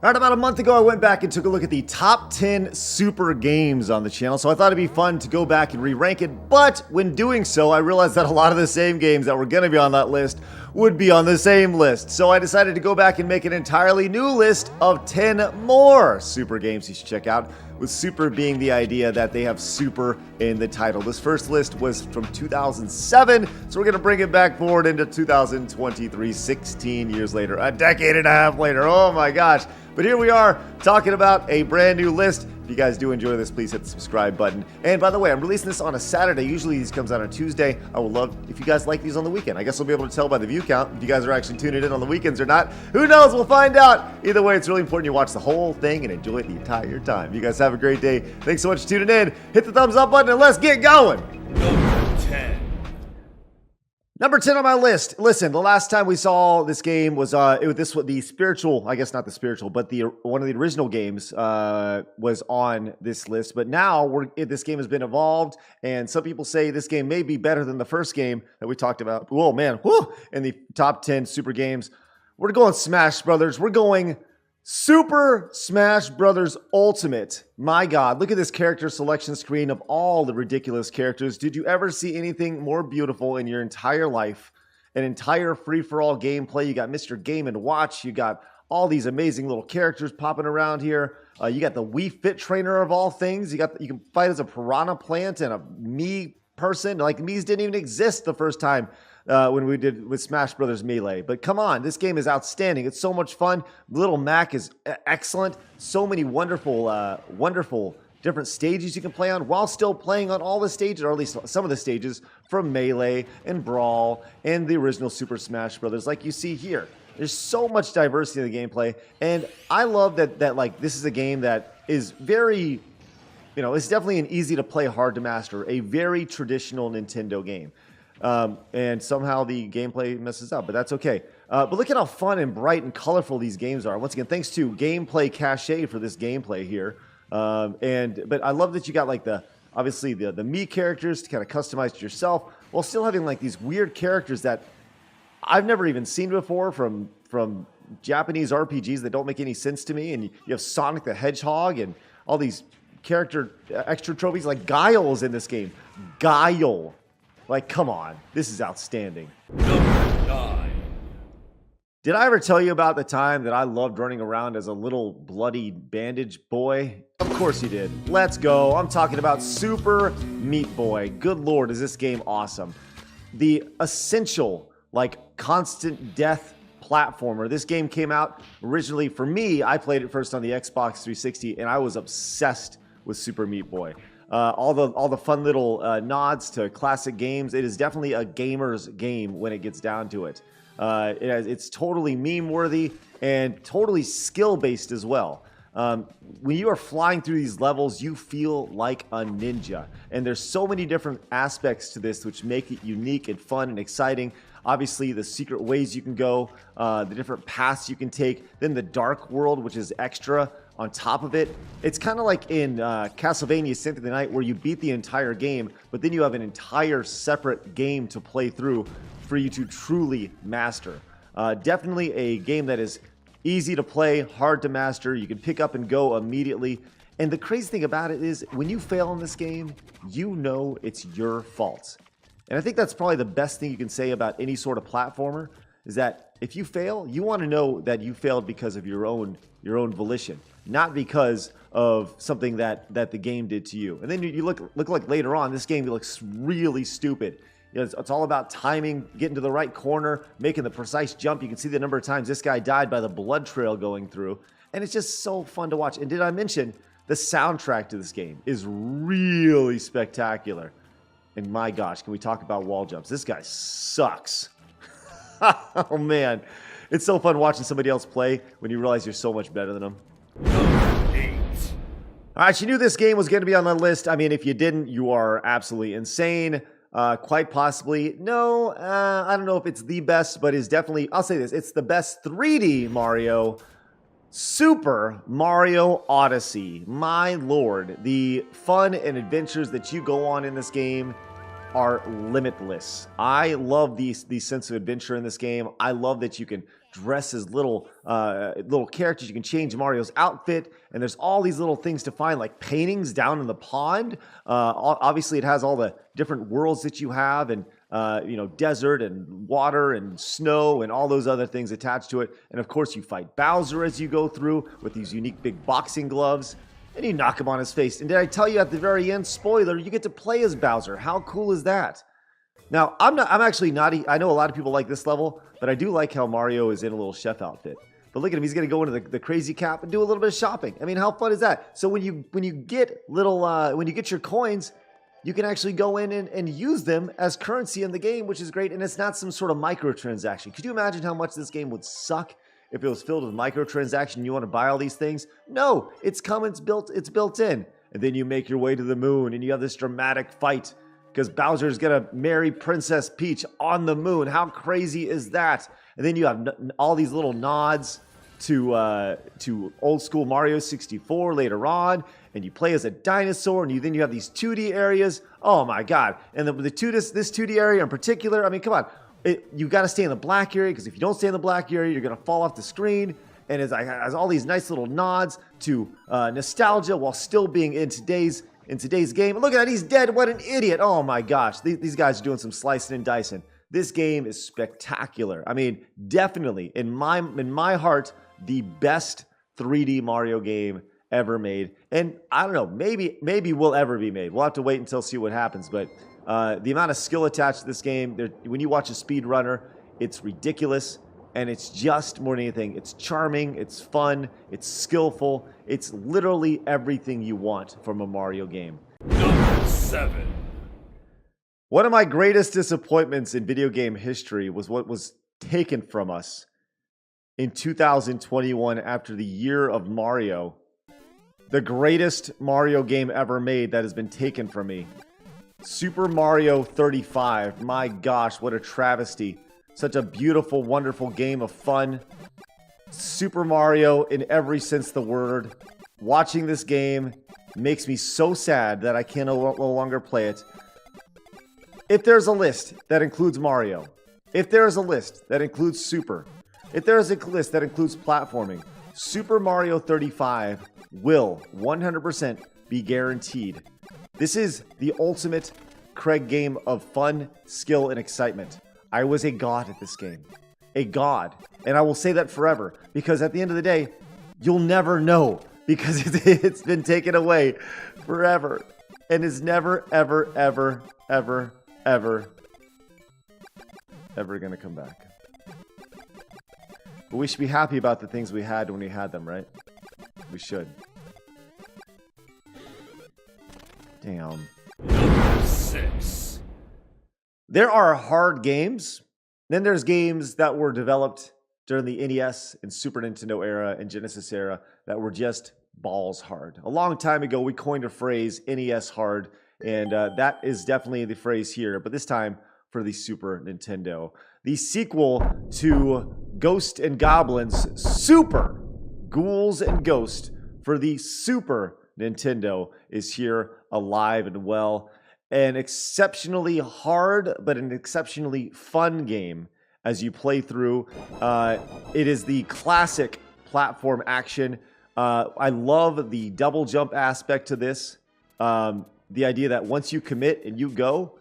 All right, about a month ago, I went back and took a look at the top 10 super games on the channel, so I thought it'd be fun to go back and re-rank it, but when doing so, I realized that a lot of the same games that were going to be on that list would be on the same list. So I decided to go back and make an entirely new list of 10 more super games you should check out, with super being the idea that they have super in the title. This first list was from 2007, so we're going to bring it back forward into 2023, 16 years later, a decade and a half later. Oh my gosh. But here we are talking about a brand new list. If you guys do enjoy this, please hit the subscribe button. And by the way, I'm releasing this on a Saturday. Usually these comes out on Tuesday. I would love if you guys like these on the weekend. I guess we'll be able to tell by the view count if you guys are actually tuning in on the weekends or not. Who knows? We'll find out. Either way, it's really important you watch the whole thing and enjoy it the entire time. You guys have a great day. Thanks so much for tuning in. Hit the thumbs up button and let's get going. Number 10. Number 10 on my list. Listen, the last time we saw this game was the spiritual, I guess not the spiritual, but one of the original games was on this list. But now this game has been evolved, and some people say this game may be better than the first game that we talked about. Oh man, in the top 10 super games. We're going Smash Brothers. We're going Super Smash Brothers Ultimate. My God, look at this character selection screen of all the ridiculous characters. Did you ever see anything more beautiful in your entire life? An entire free-for-all gameplay. You got Mr. Game & Watch. You got all these amazing little characters popping around here. You got the Wii Fit Trainer of all things. You can fight as a Piranha Plant and a Mii person. Like, Mii's didn't even exist the first time. When we did with Smash Brothers Melee. But come on, this game is outstanding. It's so much fun. Little Mac is excellent. So many wonderful different stages you can play on while still playing on all the stages, or at least some of the stages from Melee and Brawl and the original Super Smash Brothers, like you see here. There's so much diversity in the gameplay, and I love that like this is a game that is very, it's definitely an easy to play, hard to master, a very traditional Nintendo game. And somehow the gameplay messes up, but that's okay. But look at how fun and bright and colorful these games are. Once again, thanks to Gameplay Cache for this gameplay here. But I love that you got like obviously the Mii characters to kind of customize to yourself, while still having like these weird characters that I've never even seen before from Japanese RPGs that don't make any sense to me. And you have Sonic the Hedgehog and all these character extra trophies, like Guile's in this game. Guile. Like, come on. This is outstanding. Number 9. Did I ever tell you about the time that I loved running around as a little bloody bandage boy? Of course you did. Let's go. I'm talking about Super Meat Boy. Good Lord, is this game awesome. The essential, like, constant death platformer. This game came out originally, for me, I played it first on the Xbox 360, and I was obsessed with Super Meat Boy. All the fun little nods to classic games. It is definitely a gamer's game when it gets down to it. It's totally meme-worthy and totally skill-based as well. When you are flying through these levels, you feel like a ninja. And there's so many different aspects to this which make it unique and fun and exciting. Obviously, the secret ways you can go, the different paths you can take, then the dark world, which is extra on top of it. It's kind of like in Castlevania Symphony of the Night, where you beat the entire game, but then you have an entire separate game to play through for you to truly master. Definitely a game that is easy to play, hard to master. You can pick up and go immediately. And the crazy thing about it is, when you fail in this game, you know it's your fault. And I think that's probably the best thing you can say about any sort of platformer, is that if you fail, you want to know that you failed because of your own volition, not because of something that the game did to you. And then you look like later on, this game looks really stupid. It's all about timing, getting to the right corner, making the precise jump. You can see the number of times this guy died by the blood trail going through. And it's just so fun to watch. And did I mention the soundtrack to this game is really spectacular. And my gosh, can we talk about wall jumps? This guy sucks. Oh man, it's so fun watching somebody else play when you realize you're so much better than them. Number 8. All right, you knew this game was going to be on the list. I mean, if you didn't, you are absolutely insane. Quite possibly. No, I don't know if it's the best, but it's definitely, I'll say this, it's the best 3D Mario. Super Mario Odyssey. My lord, the fun and adventures that you go on in this game are limitless. I love the sense of adventure in this game. I love that you can dress as little characters. You can change Mario's outfit, and there's all these little things to find, like paintings down in the pond. Obviously, it has all the different worlds that you have, and desert and water and snow and all those other things attached to it. And of course, you fight Bowser as you go through with these unique big boxing gloves, and you knock him on his face. And did I tell you at the very end, spoiler, you get to play as Bowser? How cool is that? Now, I'm actually not, I know a lot of people like this level, but I do like how Mario is in a little chef outfit. But look at him, he's gonna go into the crazy cap and do a little bit of shopping. I mean, how fun is that? So when you get your coins, you can actually go in and use them as currency in the game, which is great, and it's not some sort of microtransaction. Could you imagine how much this game would suck if it was filled with microtransaction and you want to buy all these things? No, it's built in. And then you make your way to the moon, and you have this dramatic fight, because Bowser's gonna marry Princess Peach on the moon. How crazy is that? And then you have all these little nods to old school Mario 64 later on, and you play as a dinosaur, and then you have these 2D areas. Oh my God! And this 2D area in particular, I mean, come on, you got to stay in the black area, because if you don't stay in the black area, you're gonna fall off the screen. And it has all these nice little nods to nostalgia while still being in today's game. Look at that, he's dead. What an idiot! Oh my gosh, these guys are doing some slicing and dicing. This game is spectacular. I mean, definitely in my heart, the best 3D Mario game ever made. And I don't know, maybe will ever be made. We'll have to wait until see what happens. But the amount of skill attached to this game, when you watch a speedrunner, it's ridiculous. And it's just more than anything, it's charming, it's fun, it's skillful. It's literally everything you want from a Mario game. Number 7. One of my greatest disappointments in video game history was what was taken from us in 2021 after the year of Mario. The greatest Mario game ever made that has been taken from me. Super Mario 35. My gosh, what a travesty. Such a beautiful, wonderful game of fun. Super Mario in every sense of the word. Watching this game makes me so sad that I can no longer play it. If there's a list that includes Mario, if there is a list that includes Super, if there is a list that includes platforming, Super Mario 35 will 100% be guaranteed. This is the ultimate Craig game of fun, skill, and excitement. I was a god at this game. A god. And I will say that forever, because at the end of the day, you'll never know, because it's been taken away forever. And is never, ever, ever, ever, ever, ever gonna come back. But we should be happy about the things we had when we had them, right? We should. Damn. Number 6. There are hard games. Then there's games that were developed during the NES and Super Nintendo era and Genesis era that were just balls hard. A long time ago, we coined a phrase, NES hard, and that is definitely the phrase here, but this time for the Super Nintendo. The sequel to Ghosts and Goblins, Super Ghouls and Ghosts for the Super Nintendo is here, alive and well. An exceptionally hard, but an exceptionally fun game as you play through. It is the classic platform action. I love the double jump aspect to this. The idea that once you commit and you go,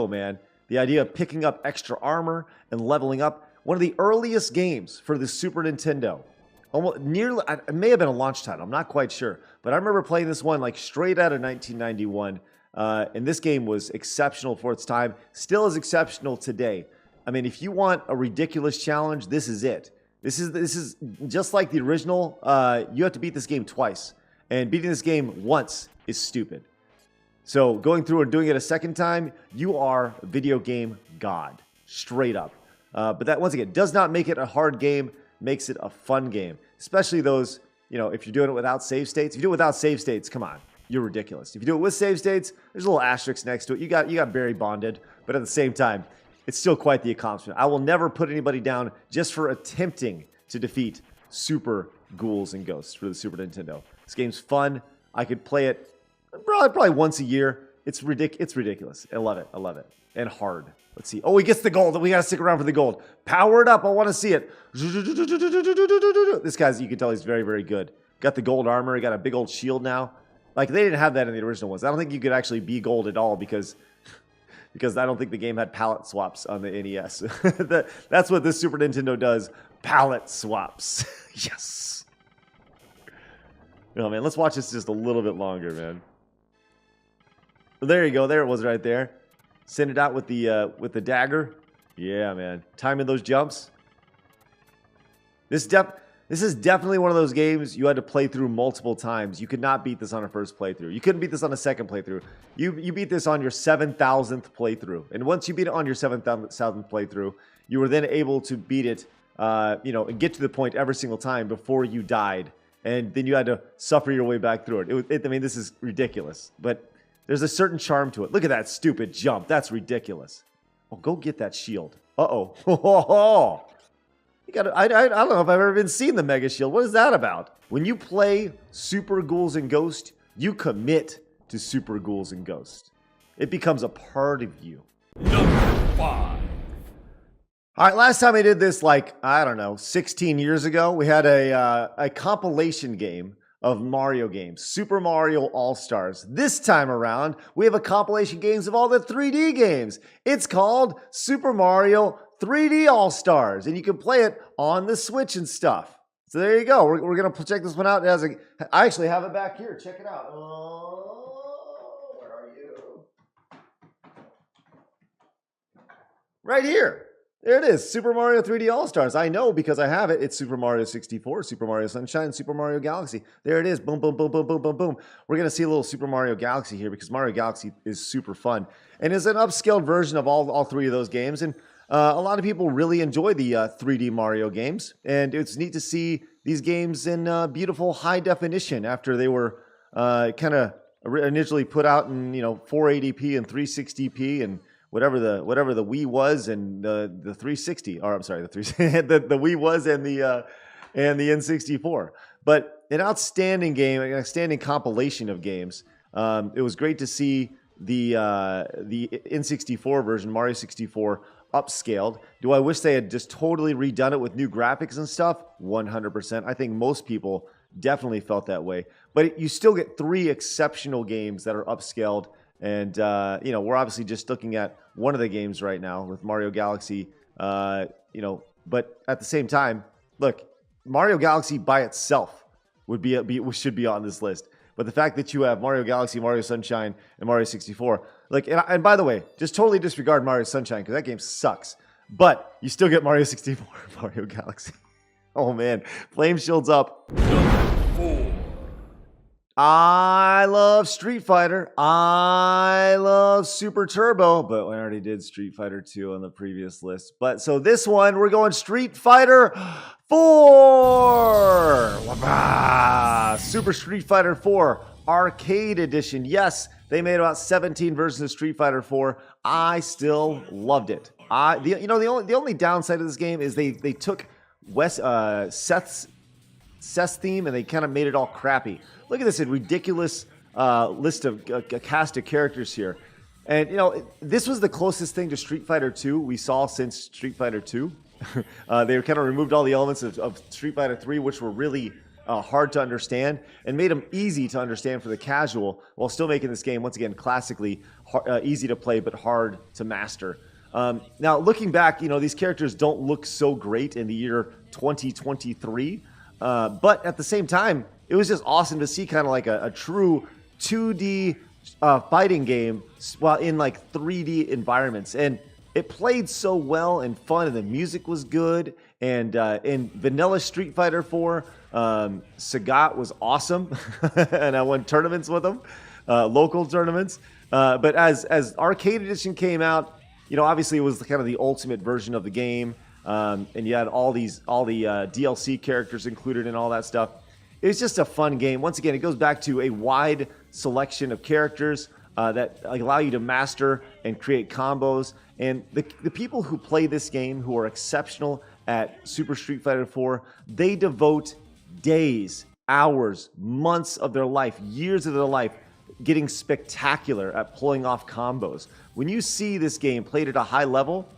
man. The idea of picking up extra armor and leveling up. One of the earliest games for the Super Nintendo. It may have been a launch title, I'm not quite sure. But I remember playing this one like straight out of 1991. And this game was exceptional for its time. Still is exceptional today. I mean, if you want a ridiculous challenge, this is it. This is just like the original. You have to beat this game twice. And beating this game once is stupid. So going through and doing it a second time, you are a video game god. Straight up. But that, once again, does not make it a hard game. Makes it a fun game. Especially those, if you're doing it without save states. If you do it without save states, come on. You're ridiculous. If you do it with save states, there's a little asterisk next to it. You got Barry bonded. But at the same time, it's still quite the accomplishment. I will never put anybody down just for attempting to defeat Super Ghouls and Ghosts for the Super Nintendo. This game's fun. I could play it probably once a year. It's ridiculous. I love it. I love it. And hard. Let's see. Oh, he gets the gold. We got to stick around for the gold. Powered up. I want to see it. This guy's, you can tell he's very, very good. Got the gold armor. He got a big old shield now. Like, they didn't have that in the original ones. I don't think you could actually be gold at all because I don't think the game had palette swaps on the NES. That's what this Super Nintendo does. Palette swaps. Yes. Oh, man. Let's watch this just a little bit longer, man. Well, there you go. There it was right there. Send it out with the dagger. Yeah, man. Timing those jumps. This is definitely one of those games you had to play through multiple times. You could not beat this on a first playthrough. You couldn't beat this on a second playthrough. You beat this on your 7,000th playthrough. And once you beat it on your 7,000th playthrough, you were then able to beat it, and get to the point every single time before you died. And then you had to suffer your way back through it. I mean, this is ridiculous. But there's a certain charm to it. Look at that stupid jump. That's ridiculous. Oh, go get that shield. Uh-oh. You gotta, I don't know if I've ever even seen the Mega Shield. What is that about? When you play Super Ghouls and Ghosts, you commit to Super Ghouls and Ghosts. It becomes a part of you. Number 5. All right, last time I did this, like, I don't know, 16 years ago, we had a compilation game of Mario games, Super Mario AllStars. This time around, we have a compilation games of all the 3D games. It's called Super Mario 3D AllStars, and you can play it on the Switch and stuff. So there you go. We're going to check this one out. I actually have it back here. Check it out. Oh, where are you? Right here. There it is, Super Mario 3D All-Stars. I know because I have it. It's Super Mario 64, Super Mario Sunshine, Super Mario Galaxy. There it is. Boom, boom, boom, boom, boom, boom, boom. We're going to see a little Super Mario Galaxy here because Mario Galaxy is super fun. And it's an upscaled version of all three of those games. And a lot of people really enjoy the 3D Mario games. And it's neat to see these games in beautiful high definition after they were kind of initially put out in 480p and 360p and whatever the Wii was and the 360, or I'm sorry, the Wii was and the N64. But an outstanding game, an outstanding compilation of games. It was great to see the N64 version, Mario 64, upscaled. Do I wish they had just totally redone it with new graphics and stuff? 100%. I think most people definitely felt that way. But you still get 3 exceptional games that are upscaled. And, we're obviously just looking at one of the games right now with Mario Galaxy, but at the same time, look, Mario Galaxy by itself should be on this list. But the fact that you have Mario Galaxy, Mario Sunshine, and Mario 64, and by the way, just totally disregard Mario Sunshine because that game sucks. But you still get Mario 64 and Mario Galaxy. Oh, man. Flame shields up. Number 4. I love Street Fighter. I love Super Turbo, but we already did Street Fighter 2 on the previous list. But so this one, we're going Street Fighter 4. Super Street Fighter 4 Arcade Edition. Yes, they made about 17 versions of Street Fighter 4. I still loved it. The only downside of this game is they took Seth's theme and they kind of made it all crappy. Look at this ridiculous list of a cast of characters here. And, this was the closest thing to Street Fighter 2 we saw since Street Fighter 2. They kind of removed all the elements of Street Fighter 3, which were really hard to understand, and made them easy to understand for the casual, while still making this game, once again, classically easy to play but hard to master. Now, looking back, these characters don't look so great in the year 2023, but at the same time, it was just awesome to see kind of like a true 2D fighting game while in like 3D environments. And it played so well and fun, and the music was good. And in vanilla Street Fighter 4, Sagat was awesome. And I won tournaments with him, local tournaments. But as Arcade Edition came out, obviously it was kind of the ultimate version of the game. And you had all the DLC characters included and all that stuff. It's just a fun game. Once again, it goes back to a wide selection of characters that allow you to master and create combos. And the people who play this game, who are exceptional at Super Street Fighter 4, they devote days, hours, months of their life, years of their life, getting spectacular at pulling off combos. When you see this game played at a high level,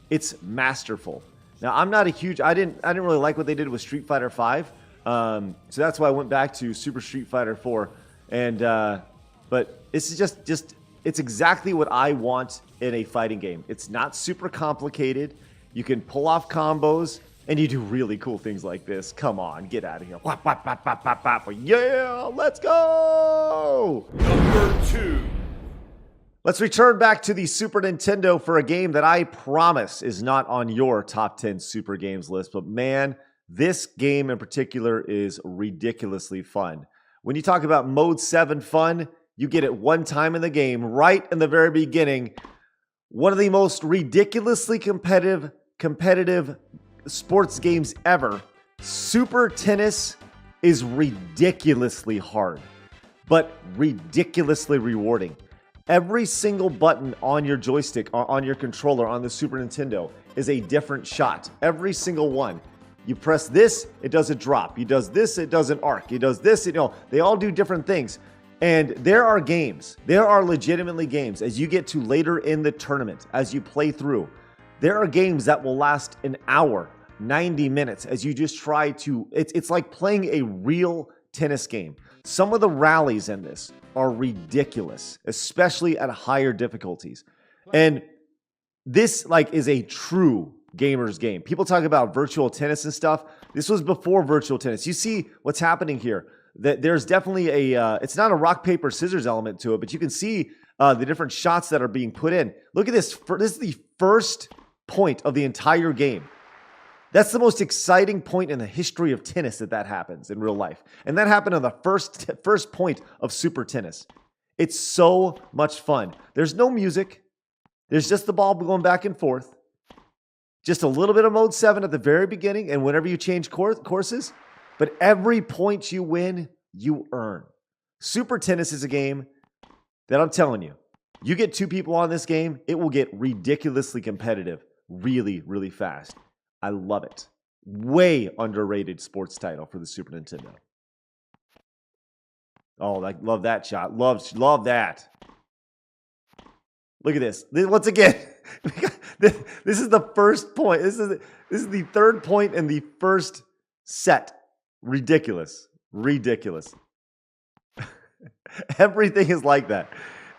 it's masterful. Now, I'm not a huge, I didn't really like what they did with Street Fighter V. So that's why I went back to Super Street Fighter 4. And, but this is just, it's exactly what I want in a fighting game. It's not super complicated. You can pull off combos, and you do really cool things like this. Come on, get out of here. Whap, whap, whap, whap, whap, whap. Yeah, let's go! Number 2. Let's return back to the Super Nintendo for a game that I promise is not on your top 10 Super Games list. But man, this game in particular is ridiculously fun. When you talk about Mode 7 fun, you get it one time in the game, right in the very beginning. One of the most ridiculously competitive sports games ever. Super Tennis is ridiculously hard, but ridiculously rewarding. Every single button on your joystick, on your controller, on the Super Nintendo is a different shot. Every single one. You press this, it does a drop. You does this, it does an arc. He does this, they all do different things. And there are games, there are legitimately games, as you get to later in the tournament, as you play through, there are games that will last an hour, 90 minutes, as you just try to, it's like playing a real tennis game. Some of the rallies in this are ridiculous, especially at higher difficulties. And this is a true gamer's game. People talk about virtual tennis and stuff. This was before virtual tennis. You see what's happening here. That there's definitely a, it's not a rock, paper, scissors element to it, but you can see the different shots that are being put in. Look at this. This is the first point of the entire game. That's the most exciting point in the history of tennis that happens in real life. And that happened on the first point of Super Tennis. It's so much fun. There's no music. There's just the ball going back and forth. Just a little bit of Mode 7 at the very beginning, and whenever you change courses, but every point you win, you earn. Super Tennis is a game that I'm telling you, you get two people on this game, it will get ridiculously competitive really, really fast. I love it. Way underrated sports title for the Super Nintendo. Oh, I love that shot. Love that. Look at this. Once again, this is the first point. This is the third point in the first set. Ridiculous. Ridiculous. Everything is like that.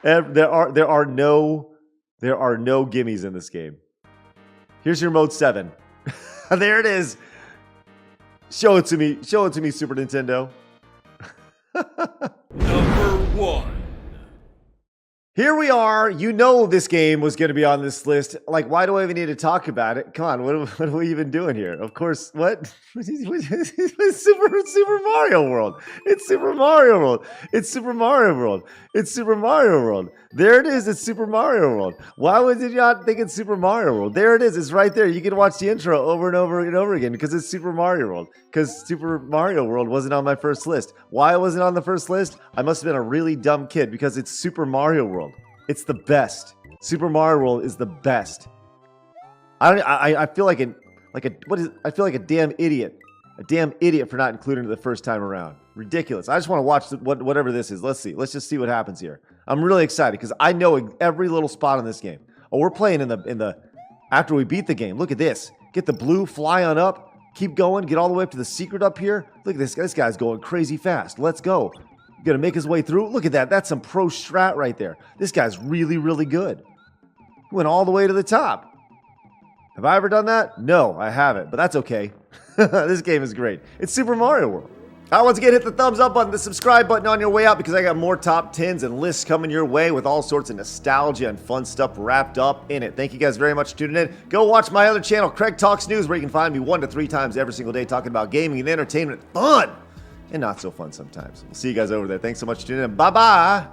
There are no gimmies in this game. Here's your Mode 7. There it is. Show it to me. Show it to me, Super Nintendo. Number 1. Here we are. You know this game was going to be on this list. Like, why do I even need to talk about it? Come on, what are we even doing here? Of course, what? It's Super Mario World. It's Super Mario World. It's Super Mario World. It's Super Mario World. There it is. It's Super Mario World. Why would you not think it's Super Mario World? There it is. It's right there. You can watch the intro over and over and over again because it's Super Mario World. Because Super Mario World wasn't on my first list. Why it wasn't on the first list? I must have been a really dumb kid because it's Super Mario World. It's the best. Super Mario World is the best. I feel like I feel like a damn idiot. A damn idiot for not including it the first time around. Ridiculous. I just want to watch whatever this is. Let's see. Let's just see what happens here. I'm really excited because I know every little spot in this game. Oh, we're playing in the after we beat the game. Look at this. Get the blue, fly on up, keep going, get all the way up to the secret up here. Look at this. This guy's going crazy fast. Let's go. Gonna make his way through. Look at that. That's some pro strat right there. This guy's really, really good. He went all the way to the top. Have I ever done that? No, I haven't, but that's okay. This game is great. It's Super Mario World. Once again, hit the thumbs up button, the subscribe button on your way out because I got more top 10s and lists coming your way with all sorts of nostalgia and fun stuff wrapped up in it. Thank you guys very much for tuning in. Go watch my other channel, Craig Talks News, where you can find me 1 to 3 times every single day talking about gaming and entertainment, fun, and not so fun sometimes. We'll see you guys over there. Thanks so much for tuning in. Bye-bye.